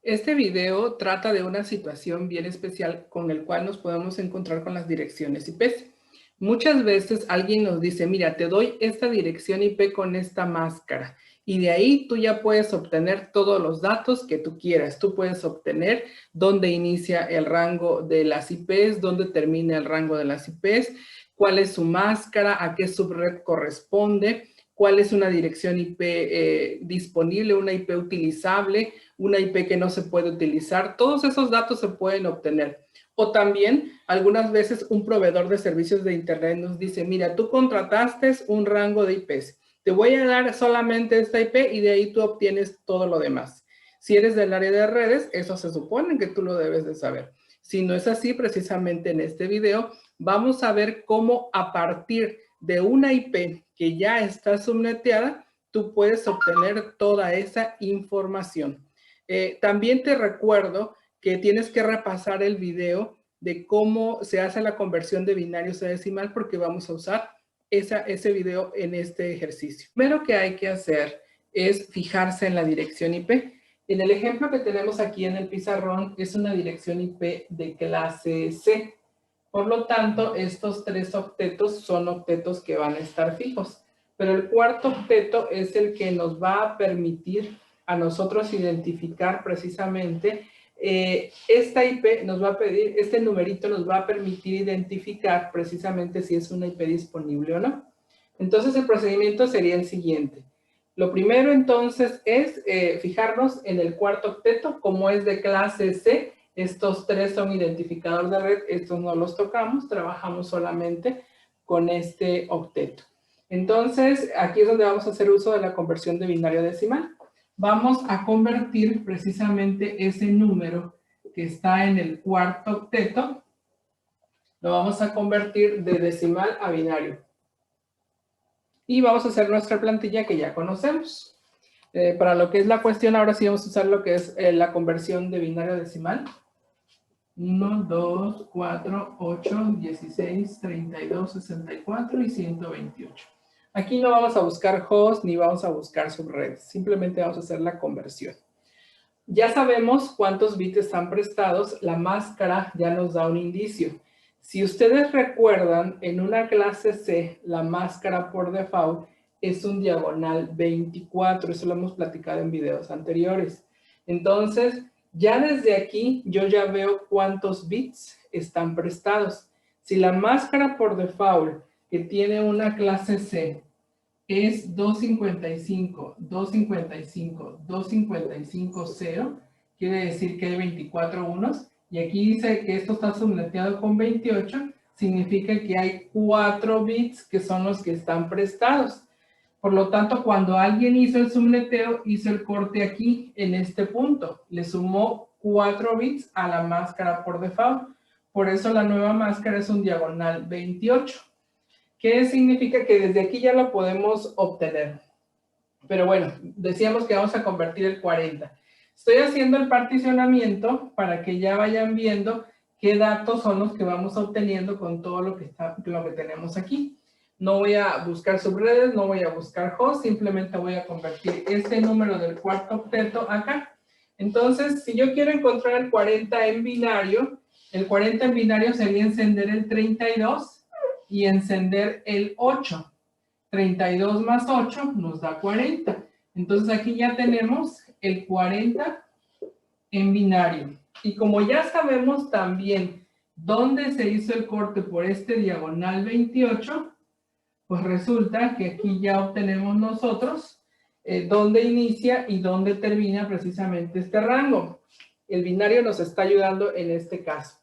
Este video trata de una situación bien especial con el cual nos podemos encontrar con las direcciones IPs. Muchas veces alguien nos dice, mira, te doy esta dirección IP con esta máscara y de ahí tú ya puedes obtener todos los datos que tú quieras. Tú puedes obtener dónde inicia el rango de las IPs, dónde termina el rango de las IPs, cuál es su máscara, a qué subred corresponde, cuál es una dirección IP disponible, una IP utilizable, una IP que no se puede utilizar. Todos esos datos se pueden obtener. O también, algunas veces, un proveedor de servicios de Internet nos dice, mira, tú contrataste un rango de IPs. Te voy a dar solamente esta IP y de ahí tú obtienes todo lo demás. Si eres del área de redes, eso se supone que tú lo debes de saber. Si no es así, precisamente en este video, vamos a ver cómo a partir de una IP que ya está subneteada, tú puedes obtener toda esa información. También te recuerdo que tienes que repasar el video de cómo se hace la conversión de binarios a decimal porque vamos a usar ese video en este ejercicio. Primero que hay que hacer es fijarse en la dirección IP. En el ejemplo que tenemos aquí en el pizarrón es una dirección IP de clase C. Por lo tanto, estos tres octetos son octetos que van a estar fijos. Pero el cuarto octeto es el que nos va a permitir a nosotros identificar precisamente esta IP nos va a pedir, este numerito nos va a permitir identificar precisamente si es una IP disponible o no. Entonces el procedimiento sería el siguiente. Lo primero entonces es fijarnos en el cuarto octeto, como es de clase C. Estos tres son identificador de red, estos no los tocamos, trabajamos solamente con este octeto. Entonces, aquí es donde vamos a hacer uso de la conversión de binario a decimal. Vamos a convertir precisamente ese número que está en el cuarto octeto, lo vamos a convertir de decimal a binario. Y vamos a hacer nuestra plantilla que ya conocemos. Para lo que es la cuestión, ahora sí vamos a usar lo que es la conversión de binario a decimal. 1, 2, 4, 8, 16, 32, 64 y 128. Aquí no vamos a buscar host ni vamos a buscar subredes, simplemente vamos a hacer la conversión. Ya sabemos cuántos bits están prestados, la máscara ya nos da un indicio. Si ustedes recuerdan, en una clase C, la máscara por default es un diagonal 24, eso lo hemos platicado en videos anteriores. Entonces, ya desde aquí yo ya veo cuántos bits están prestados. Si la máscara por default que tiene una clase C es 255, 255, 255, 0, quiere decir que hay 24 unos, y aquí dice que esto está subneteado con 28, significa que hay 4 bits que son los que están prestados. Por lo tanto, cuando alguien hizo el subneteo, hizo el corte aquí, en este punto. Le sumó 4 bits a la máscara por default. Por eso la nueva máscara es un diagonal 28. ¿Qué significa? Que desde aquí ya lo podemos obtener. Pero bueno, decíamos que vamos a convertir el 40. Estoy haciendo el particionamiento para que ya vayan viendo qué datos son los que vamos obteniendo con todo lo que tenemos aquí. No voy a buscar subredes, no voy a buscar host, simplemente voy a convertir este número del cuarto octeto acá. Entonces, si yo quiero encontrar el 40 en binario, el 40 en binario sería encender el 32 y encender el 8. 32 más 8 nos da 40. Entonces aquí ya tenemos el 40 en binario. Y como ya sabemos también dónde se hizo el corte por este diagonal 28, pues resulta que aquí ya obtenemos nosotros dónde inicia y dónde termina precisamente este rango. El binario nos está ayudando en este caso.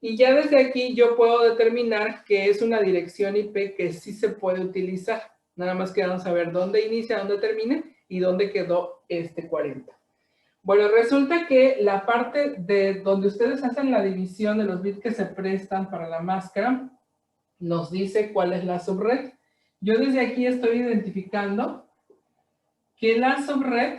Y ya desde aquí yo puedo determinar que es una dirección IP que sí se puede utilizar. Nada más que vamos a ver dónde inicia, dónde termina y dónde quedó este 40. Bueno, resulta que la parte de donde ustedes hacen la división de los bits que se prestan para la máscara nos dice cuál es la subred. Yo desde aquí estoy identificando que la subred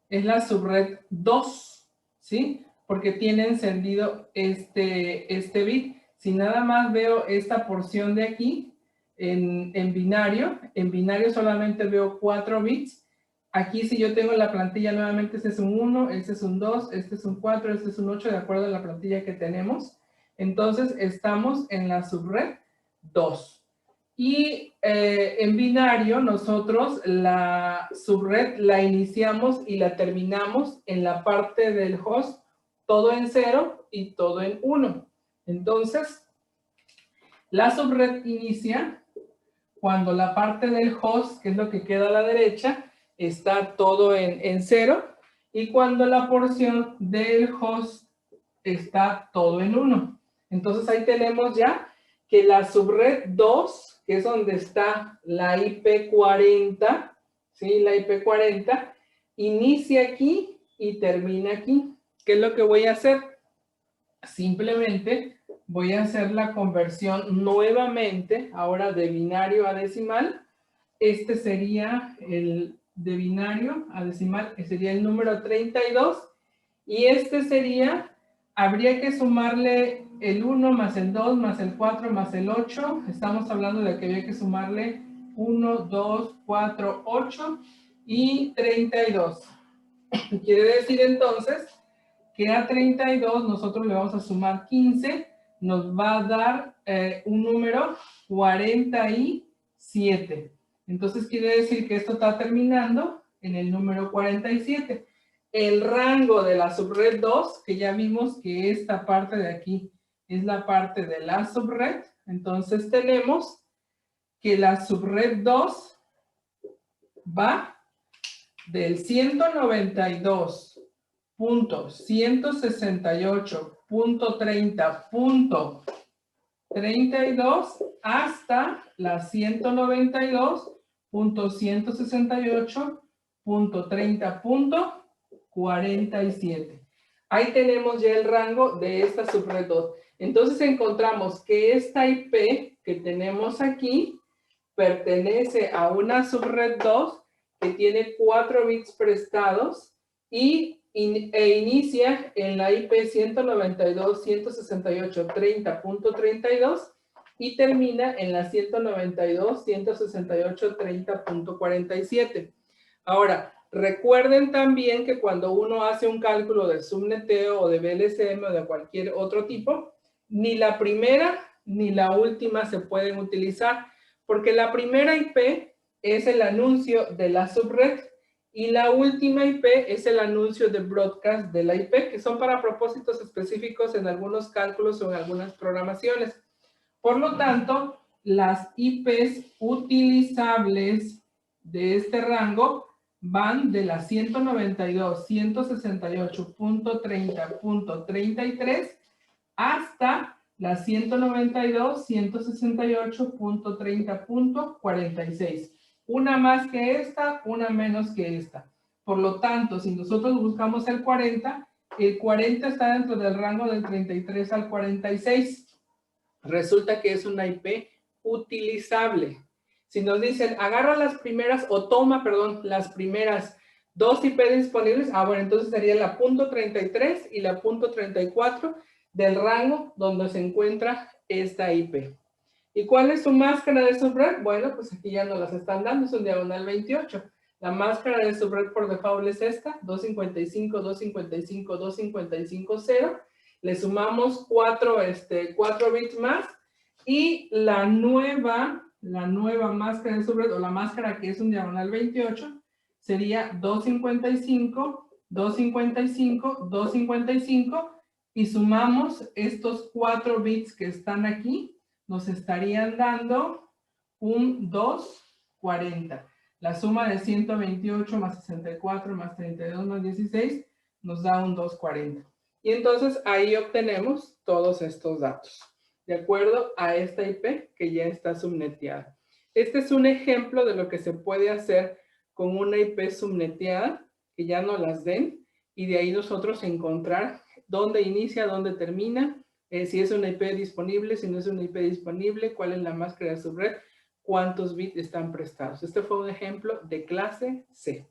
es la subred 2, ¿sí? Porque tiene encendido este bit. Si nada más veo esta porción de aquí en binario solamente veo 4 bits Aquí si yo tengo la plantilla nuevamente, este es un 1, este es un 2, este es un 4, este es un 8, de acuerdo a la plantilla que tenemos. Entonces, estamos en la subred 2. Y en binario, nosotros la subred la iniciamos y la terminamos en la parte del host, todo en 0 y todo en 1. Entonces, la subred inicia cuando la parte del host, que es lo que queda a la derecha, está todo en 0, y cuando la porción del host está todo en 1. Entonces ahí tenemos ya que la subred 2, que es donde está la IP 40, ¿sí? La IP 40, inicia aquí y termina aquí. ¿Qué es lo que voy a hacer? Simplemente voy a hacer la conversión nuevamente, ahora de binario a decimal. Este sería el de binario a decimal, que sería el número 32. Y este sería, habría que sumarle el 1 más el 2 más el 4 más el 8. Estamos hablando de que había que sumarle 1, 2, 4, 8 y 32. Quiere decir entonces que a 32 nosotros le vamos a sumar 15, nos va a dar un número 47. Entonces quiere decir que esto está terminando en el número 47. El rango de la subred 2, que ya vimos que esta parte de aquí es la parte de la subred, entonces tenemos que la subred 2 va del 192.168.30.32 hasta la 192.168.30.47. Ahí tenemos ya el rango de esta subred 2. Entonces encontramos que esta IP que tenemos aquí pertenece a una subred 2 que tiene 4 bits prestados e inicia en la IP 192.168.30.32 y termina en la 192.168.30.47. Ahora, recuerden también que cuando uno hace un cálculo de subneteo o de VLCM o de cualquier otro tipo, ni la primera ni la última se pueden utilizar, porque la primera IP es el anuncio de la subred y la última IP es el anuncio de broadcast de la IP, que son para propósitos específicos en algunos cálculos o en algunas programaciones. Por lo tanto, las IPs utilizables de este rango van de la 192.168.30.33 hasta la 192.168.30.46. Una más que esta, una menos que esta. Por lo tanto, si nosotros buscamos el 40 está dentro del rango del 33 al 46. Resulta que es una IP utilizable. Si nos dicen, agarra las primeras, o toma, perdón, las primeras dos IP disponibles, bueno, entonces sería la .33 y la .34 del rango donde se encuentra esta IP. ¿Y cuál es su máscara de subred? Bueno, pues aquí ya nos las están dando, es un diagonal 28. La máscara de subred por default es esta, 255, 255, 255, 0. Le sumamos 4 bits más y la nueva máscara de subred, o la máscara que es un diagonal 28, sería 255, 255, 255, y sumamos estos 4 bits que están aquí, nos estarían dando un 240. La suma de 128 más 64 más 32 más 16 nos da un 240. Y entonces ahí obtenemos todos estos datos, de acuerdo a esta IP que ya está subneteada. Este es un ejemplo de lo que se puede hacer con una IP subneteada, que ya no las den, y de ahí nosotros encontrar dónde inicia, dónde termina, si es una IP disponible, si no es una IP disponible, cuál es la máscara de subred, cuántos bits están prestados. Este fue un ejemplo de clase C.